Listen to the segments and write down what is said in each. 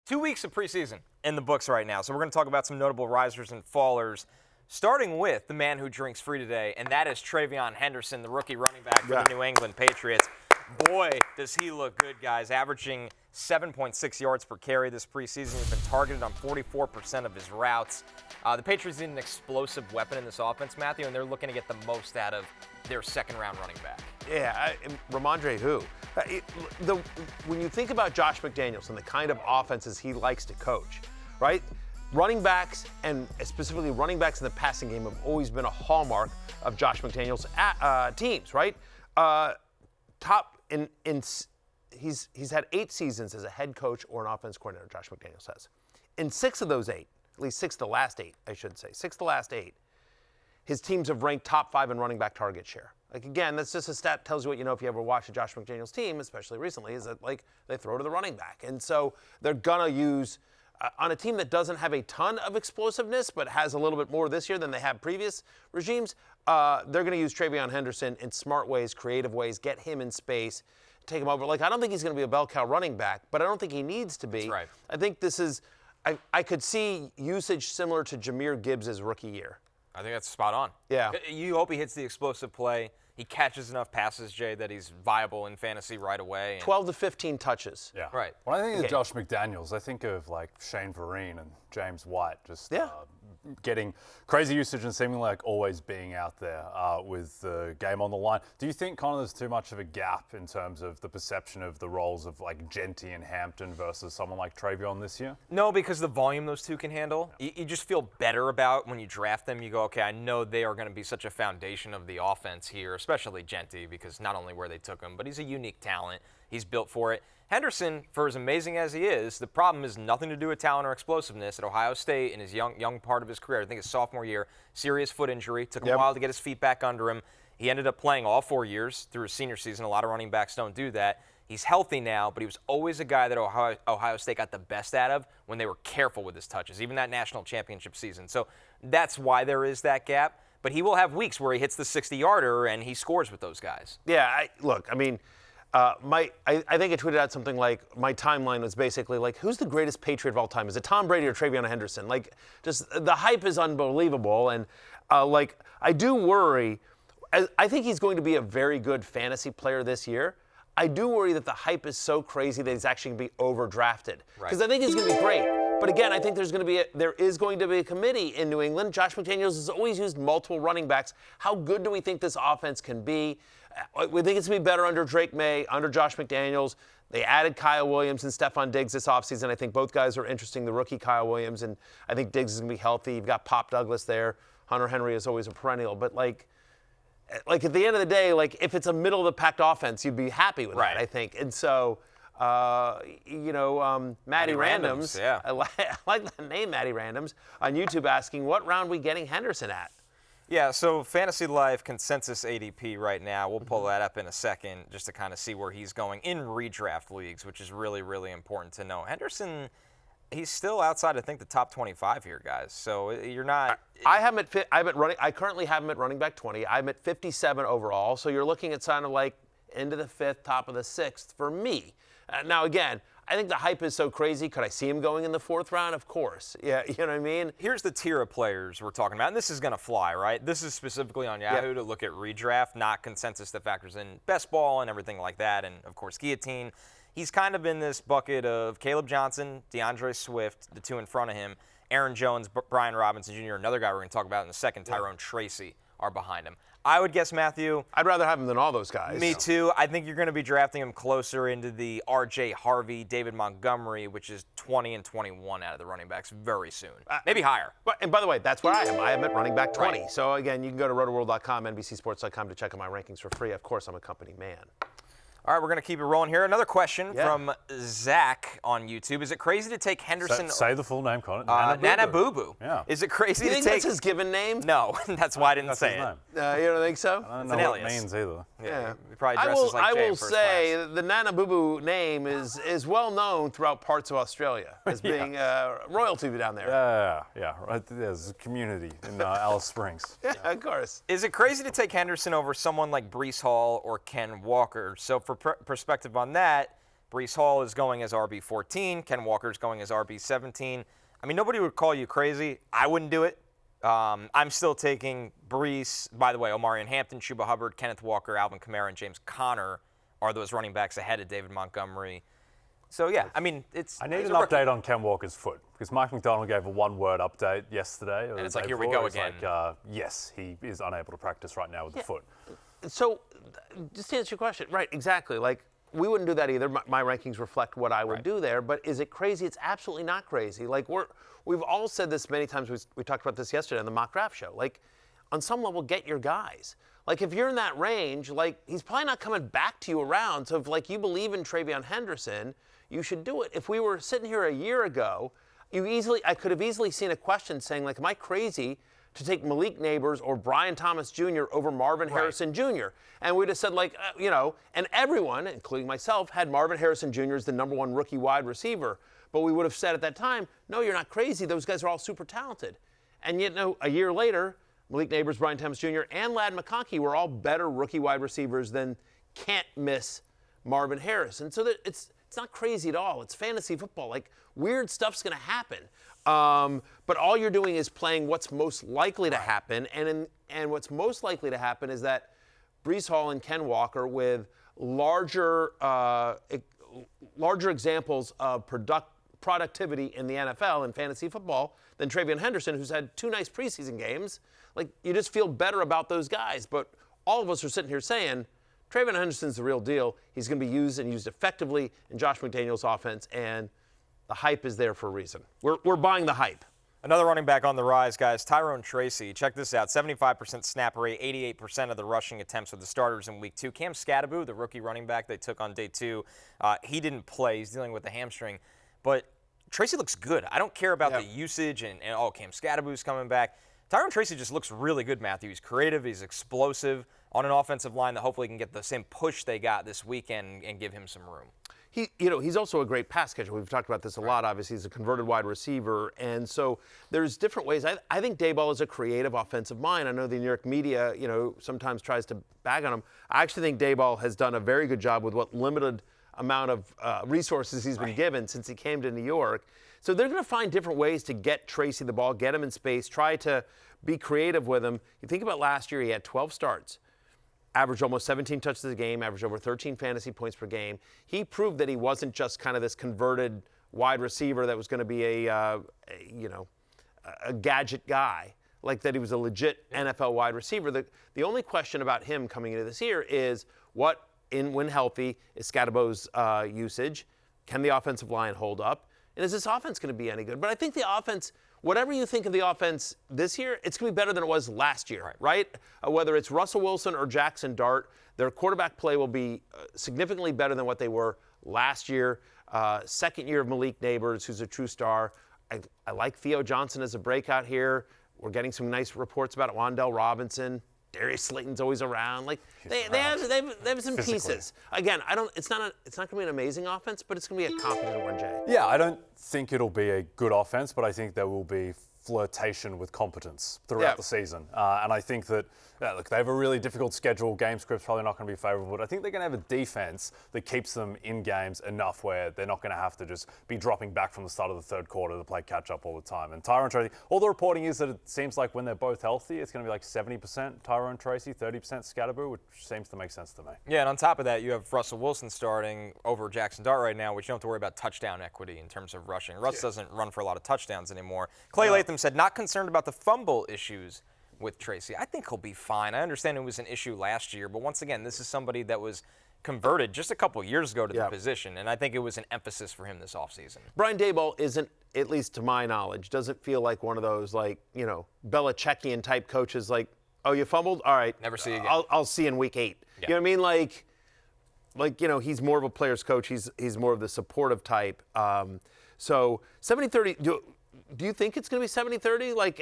2 weeks of preseason in the books right now, so we're going to talk about some notable risers and fallers, starting with the man who drinks free today, and that is TreVeyon Henderson, the rookie running back for the New England Patriots. Boy, does he look good, guys, averaging 7.6 yards per carry this preseason. He's been targeted on 44% of his routes. The Patriots need an explosive weapon in this offense, Matthew, and they're looking to get the most out of their second-round running back. Yeah, Ramondre who? When you think about Josh McDaniels and the kind of offenses he likes to coach, right? Running backs, and specifically running backs in the passing game, have always been a hallmark of Josh McDaniels' teams, right? He's had 8 seasons as a head coach or an offense coordinator, Josh McDaniels has. In 6 of those 8, at least 6 of the last 8, I should say, 6 of the last 8, his teams have ranked top 5 in running back target share. Like, again, that's just a stat that tells you what you know if you ever watch a Josh McDaniels team, especially recently, is that, like, they throw to the running back. And so they're going to use, on a team that doesn't have a ton of explosiveness but has a little bit more this year than they have previous regimes, they're going to use TreVeyon Henderson in smart ways, creative ways, get him in space, take him over. Like, I don't think he's going to be a bell cow running back, but I don't think he needs to be. That's right. I think this is, I could see usage similar to Jahmyr Gibbs' rookie year. I think that's spot on. Yeah. You hope he hits the explosive play. He catches enough passes, Jay, that he's viable in fantasy right away. 12 to 15 touches. Yeah. Right. When I think of Josh McDaniels, I think of like Shane Vereen and James White just getting crazy usage and seemingly like always being out there with the game on the line. Do you think kind of there's too much of a gap in terms of the perception of the roles of like Genty and Hampton versus someone like TreVeyon this year? No, because the volume those two can handle. You just feel better about when you draft them. You go, okay, I know they are going to be such a foundation of the offense here, especially Genty, because not only where they took him, but he's a unique talent. He's built for it. Henderson, for as amazing as he is, the problem is nothing to do with talent or explosiveness. At Ohio State, in his young part of his career, I think his sophomore year, serious foot injury. Took him a while to get his feet back under him. He ended up playing all 4 years through his senior season. A lot of running backs don't do that. He's healthy now, but he was always a guy that Ohio State got the best out of when they were careful with his touches, even that national championship season. So that's why there is that gap. But he will have weeks where he hits the 60-yarder and he scores with those guys. Yeah, I think I tweeted out something like, my timeline was basically like, who's the greatest Patriot of all time? Is it Tom Brady or TreVeyon Henderson? Like, just the hype is unbelievable. And, I do worry. I think he's going to be a very good fantasy player this year. I do worry that the hype is so crazy that he's actually going to be overdrafted. Because I think he's going to be great. But again, I think there is going to be a committee in New England. Josh McDaniels has always used multiple running backs. How good do we think this offense can be? We think it's going to be better under Drake May, under Josh McDaniels. They added Kyle Williams and Stephon Diggs this offseason. I think both guys are interesting, the rookie Kyle Williams, and I think Diggs is going to be healthy. You've got Pop Douglas there. Hunter Henry is always a perennial. But, like at the end of the day, like, if it's a middle-of-the-pack offense, you'd be happy with that, I think. And so, Matty Randoms. Yeah. I like the name, Matty Randoms, on YouTube asking, what round we getting Henderson at? Yeah, so Fantasy Life consensus ADP right now, we'll pull that up in a second just to kind of see where he's going in redraft leagues, which is really, really important to know. Henderson, he's still outside, I think, the top 25 here, guys. So you're not. I currently have him at running back 20. I'm at 57 overall. So you're looking at kind of like into the 5th, top of the 6th for me. Now, again, I think the hype is so crazy. Could I see him going in the 4th round? Of course. Yeah, you know what I mean? Here's the tier of players we're talking about, and this is going to fly, right? This is specifically on Yahoo to look at redraft, not consensus that factors in best ball and everything like that, and, of course, guillotine. He's kind of in this bucket of Caleb Johnson, DeAndre Swift, the two in front of him, Aaron Jones, Brian Robinson Jr., another guy we're going to talk about in a second, Tyrone Tracy, are behind him. I would guess, Matthew. I'd rather have him than all those guys. Me too. I think you're going to be drafting him closer into the R.J. Harvey, David Montgomery, which is 20 and 21 out of the running backs very soon. Maybe higher. And by the way, that's where I am. I am at running back 20. Right. So, again, you can go to rotoworld.com, NBCSports.com to check out my rankings for free. Of course, I'm a company man. All right, we're going to keep it rolling here. Another question from Zach on YouTube. Is it crazy to take Henderson? Say the full name, Connor. Nana Boo Boo. Yeah. Is it crazy You to think take? that's his given name? No, that's why I didn't say it. You don't think so? I don't It's know an what it alias. means either. Yeah. He probably dresses like I Jay will in first say class. the Nana Boo Boo name is well known throughout parts of Australia as being royalty down there. Yeah. Right. There's a community in Alice Springs. Yeah, of course. Is it crazy to take Henderson over someone like Breece Hall or Ken Walker? So for perspective on that, Breece Hall is going as RB14. Ken Walker's going as RB17. I mean, nobody would call you crazy. I wouldn't do it. I'm still taking Breece. By the way, Omarion Hampton, Chuba Hubbard, Kenneth Walker, Alvin Kamara, and James Conner are those running backs ahead of David Montgomery. So, yeah, I mean, I need an update on Ken Walker's foot because Mike McDonald gave a one-word update yesterday. And it's like, here we go again. Like, yes, he is unable to practice right now with the foot. So, just to answer your question, right, exactly. Like, we wouldn't do that either. My rankings reflect what I would do there. But is it crazy? It's absolutely not crazy. Like, we've all said this many times. We talked about this yesterday on the mock draft show. Like, on some level, get your guys. Like, if you're in that range, like, he's probably not coming back to you around. So if, like, you believe in TreVeyon Henderson, you should do it. If we were sitting here a year ago, I could have easily seen a question saying, like, am I crazy to take Malik Neighbors or Brian Thomas Jr. over Marvin Harrison Jr.? And we'd have said, like, and everyone, including myself, had Marvin Harrison Jr. as the #1 rookie wide receiver. But we would have said at that time, no, you're not crazy. Those guys are all super talented. And yet, a year later, Malik Neighbors, Brian Thomas Jr., and Ladd McConkey were all better rookie wide receivers than can't miss Marvin Harrison. So that it's not crazy at all. It's fantasy football. Like, weird stuff's going to happen. But all you're doing is playing what's most likely to happen. And what's most likely to happen is that Breece Hall and Ken Walker with larger examples of productivity in the NFL and fantasy football than TreVeyon Henderson, who's had 2 nice preseason games. Like, you just feel better about those guys. But all of us are sitting here saying, TreVeyon Henderson's the real deal. He's going to be used and used effectively in Josh McDaniels' offense, and the hype is there for a reason. We're buying the hype. Another running back on the rise, guys, Tyrone Tracy. Check this out, 75% snap rate, 88% of the rushing attempts with the starters in week 2. Cam Scadaboo, the rookie running back they took on day 2, he didn't play. He's dealing with a hamstring. But Tracy looks good. I don't care about the usage and Cam Scadaboo's coming back. Tyrone Tracy just looks really good, Matthew. He's creative. He's explosive on an offensive line that hopefully can get the same push they got this weekend and give him some room. He's also a great pass catcher. We've talked about this a lot. Obviously, he's a converted wide receiver. And so there's different ways. I think Daboll is a creative offensive mind. I know the New York media, sometimes tries to bag on him. I actually think Daboll has done a very good job with what limited amount of resources he's been given since he came to New York. So they're going to find different ways to get Tracy the ball, get him in space, try to be creative with him. You think about last year, he had 12 starts, averaged almost 17 touches a game, averaged over 13 fantasy points per game. He proved that he wasn't just kind of this converted wide receiver that was going to be a gadget guy, like that he was a legit NFL wide receiver. The only question about him coming into this year is when healthy, is Scadaboo's usage? Can the offensive line hold up? And is this offense going to be any good? But I think the offense, whatever you think of the offense this year, it's going to be better than it was last year, right? Whether it's Russell Wilson or Jackson Dart, their quarterback play will be significantly better than what they were last year. Second year of Malik Neighbors, who's a true star. I like Theo Johnson as a breakout here. We're getting some nice reports about Wan'Dale Robinson. Darius Slayton's always around. Like they have some pieces. Again, it's not going to be an amazing offense, but it's going to be a competent one, Jay. Yeah, I don't think it'll be a good offense, but I think there will be flirtation with competence throughout the season. And I think that, look, they have a really difficult schedule. Game script's probably not going to be favorable, but I think they're going to have a defense that keeps them in games enough where they're not going to have to just be dropping back from the start of the third quarter to play catch up all the time. And Tyrone Tracy, all the reporting is that it seems like when they're both healthy, it's going to be like 70% Tyrone Tracy, 30% Scadaboo, which seems to make sense to me. Yeah, and on top of that, you have Russell Wilson starting over Jackson Dart right now, which you don't have to worry about touchdown equity in terms of rushing. Russ doesn't run for a lot of touchdowns anymore. Clay Latham said, not concerned about the fumble issues with Tracy. I think he'll be fine. I understand it was an issue last year, but once again, this is somebody that was converted just a couple years ago to the position, and I think it was an emphasis for him this offseason. Brian Daboll isn't, at least to my knowledge, doesn't feel like one of those, like, Belichickian type coaches, like, oh, you fumbled? All right. Never see you again. I'll see you in week 8. Yeah. You know what I mean? He's more of a player's coach. He's more of the supportive type. So 70-30, do you think it's going to be 70-30? Like,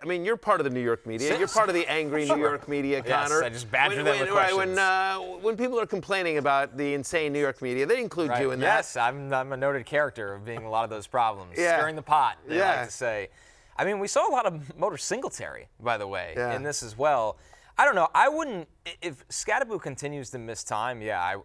I mean, you're part of the New York media. You're part of the angry New York media, Connor. Yes, I just badger them with questions. When people are complaining about the insane New York media, they include you in that. Yes, I'm a noted character of being a lot of those problems. Stirring the pot, they like to say. I mean, we saw a lot of Motor Singletary, by the way, in this as well. I don't know. I wouldn't – if Scadaboo continues to miss time,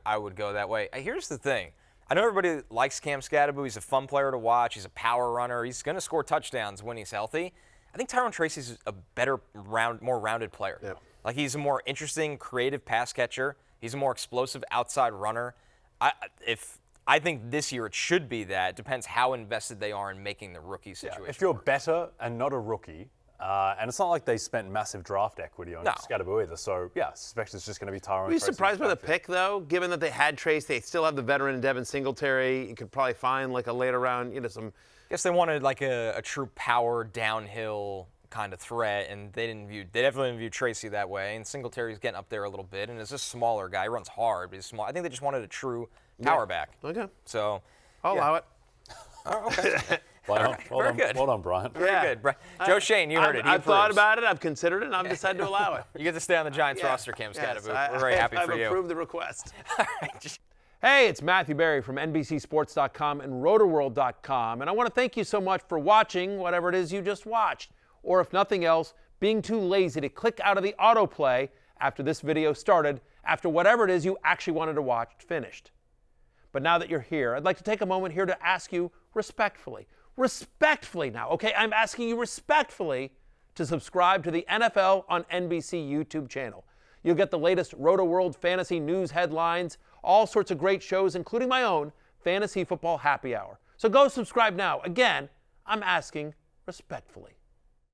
I would go that way. Here's the thing. I know everybody likes Cam Scatterbo. He's a fun player to watch. He's a power runner. He's going to score touchdowns when he's healthy. I think Tyrone Tracy's a better, more rounded player. Yep. Like, he's a more interesting, creative pass catcher. He's a more explosive outside runner. I think this year it should be that. It depends how invested they are in making the rookie situation. If you're better and not a rookie, and it's not like they spent massive draft equity on Scatterbo either. So, yeah, I suspect it's just going to be Tyrone. Were you surprised by the pick, though, given that they had Trace? They still have the veteran Devin Singletary. You could probably find, like, a later round, some. I guess they wanted, like, a true power downhill kind of threat, and they definitely didn't view Tracy that way. And Singletary's getting up there a little bit, and is a smaller guy. He runs hard, but he's small. I think they just wanted a true power back. Okay. So I'll allow it. Oh, okay. Very good. Well done, Brian. Very good. Joe Shane, you heard it. I've thought about it. I've considered it, and I've decided to allow it. You get to stay on the Giants roster, Cam Scatterbo. We're very happy for you. I've approved the request. Hey, it's Matthew Berry from NBCSports.com and RotoWorld.com, and I want to thank you so much for watching whatever it is you just watched, or if nothing else, being too lazy to click out of the autoplay after this video started, after whatever it is you actually wanted to watch finished. But now that you're here, I'd like to take a moment here to ask you respectfully now, okay? I'm asking you respectfully to subscribe to the NFL on NBC YouTube channel. You'll get the latest RotoWorld fantasy news headlines, all sorts of great shows, including my own Fantasy Football Happy Hour. So go subscribe now. Again, I'm asking respectfully.